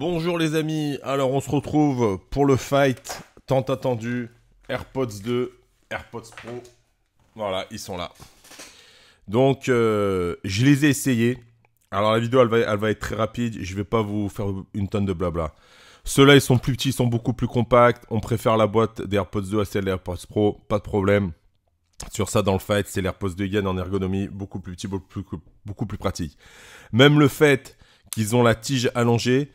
Bonjour les amis, alors on se retrouve pour le fight tant attendu, AirPods 2, AirPods Pro, voilà, ils sont là. Donc, je les ai essayés. Alors la vidéo, elle va être très rapide, je vais pas vous faire une tonne de blabla. Ceux-là, ils sont plus petits, ils sont beaucoup plus compacts, on préfère la boîte des AirPods 2 à celle des AirPods Pro, pas de problème. Sur ça, dans le fight, c'est l'AirPods 2 gain en ergonomie, beaucoup plus petit, beaucoup plus pratique. Même le fait qu'ils ont la tige allongée,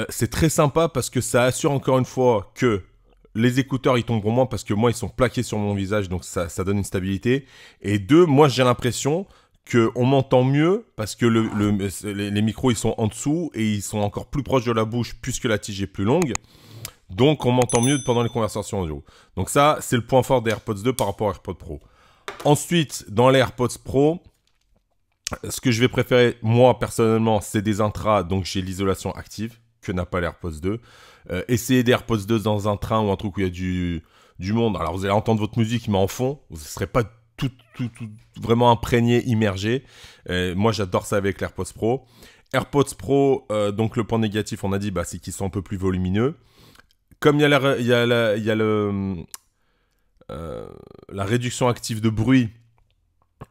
c'est très sympa parce que ça assure encore une fois que les écouteurs ils tomberont moins parce que moi ils sont plaqués sur mon visage, donc ça donne une stabilité. Et deux, moi j'ai l'impression qu'on m'entend mieux parce que les micros ils sont en dessous et ils sont encore plus proches de la bouche puisque la tige est plus longue. Donc on m'entend mieux pendant les conversations audio. Donc ça c'est le point fort des AirPods 2 par rapport aux AirPods Pro. Ensuite dans les AirPods Pro, ce que je vais préférer moi personnellement c'est des intras, donc j'ai l'isolation active que n'a pas l'AirPods 2. Essayez des AirPods 2 dans un train ou un truc où il y a du monde. Alors vous allez entendre votre musique mais en fond, vous ne serez pas tout vraiment imprégné, immergé. Moi j'adore ça avec l'AirPods Pro. AirPods Pro, donc le point négatif on a dit c'est qu'ils sont un peu plus volumineux. Comme il y a la réduction active de bruit,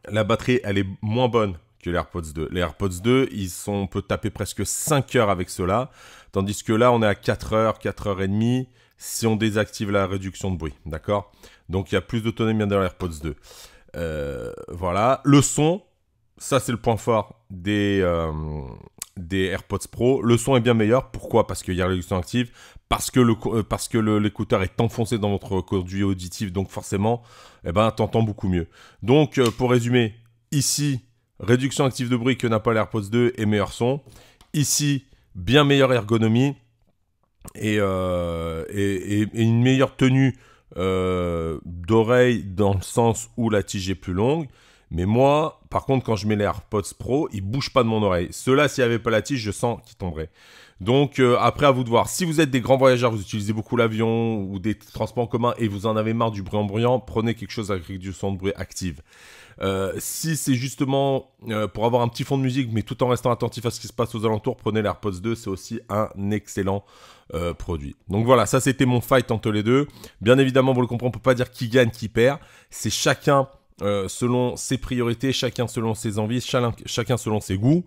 la batterie elle est moins bonne que les AirPods 2. Les AirPods 2, on peut taper presque 5 heures avec ceux-là, tandis que là, on est à 4 heures, 4 heures et demie, si on désactive la réduction de bruit, d'accord? Donc, il y a plus d'autonomie dans les AirPods 2. Voilà. Le son, ça, c'est le point fort des AirPods Pro. Le son est bien meilleur. Pourquoi? Parce qu'il y a la réduction active, parce que l'écouteur est enfoncé dans votre conduit auditif, donc forcément, t'entends beaucoup mieux. Donc, pour résumer, ici, réduction active de bruit que n'a pas l'AirPods 2 et meilleur son. Ici, bien meilleure ergonomie et une meilleure tenue d'oreille dans le sens où la tige est plus longue. Mais moi, par contre, quand je mets les AirPods Pro, ils ne bougent pas de mon oreille. Ceux-là, s'il n'y avait pas la tige, je sens qu'ils tomberaient. Donc, après, à vous de voir. Si vous êtes des grands voyageurs, vous utilisez beaucoup l'avion ou des transports en commun et vous en avez marre du bruit ambiant, prenez quelque chose avec du son de bruit active. Si c'est justement pour avoir un petit fond de musique, mais tout en restant attentif à ce qui se passe aux alentours, prenez l'AirPods 2, c'est aussi un excellent produit. Donc voilà, ça c'était mon fight entre les deux. Bien évidemment, vous le comprenez, on ne peut pas dire qui gagne, qui perd. C'est chacun selon ses priorités, chacun selon ses envies, chacun selon ses goûts.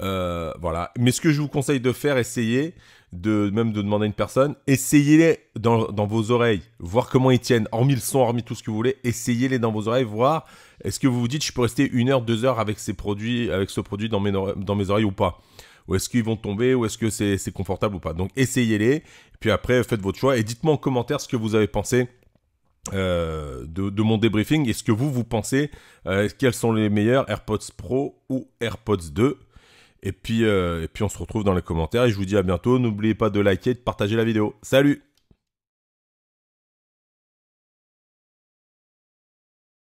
Voilà. Mais ce que je vous conseille de faire, essayez même de demander à une personne, essayez-les dans vos oreilles, voir comment ils tiennent, hormis le son, hormis tout ce que vous voulez, essayez-les dans vos oreilles, voir est-ce que vous vous dites je peux rester 1 heure, 2 heures avec ce produit dans mes oreilles ou pas, ou est-ce qu'ils vont tomber, ou est-ce que c'est confortable ou pas. Donc essayez-les, puis après faites votre choix et dites-moi en commentaire ce que vous avez pensé de mon débriefing et ce que vous pensez, quels sont les meilleurs AirPods Pro ou AirPods 2. Et puis on se retrouve dans les commentaires et je vous dis à bientôt. N'oubliez pas de liker et de partager la vidéo. Salut!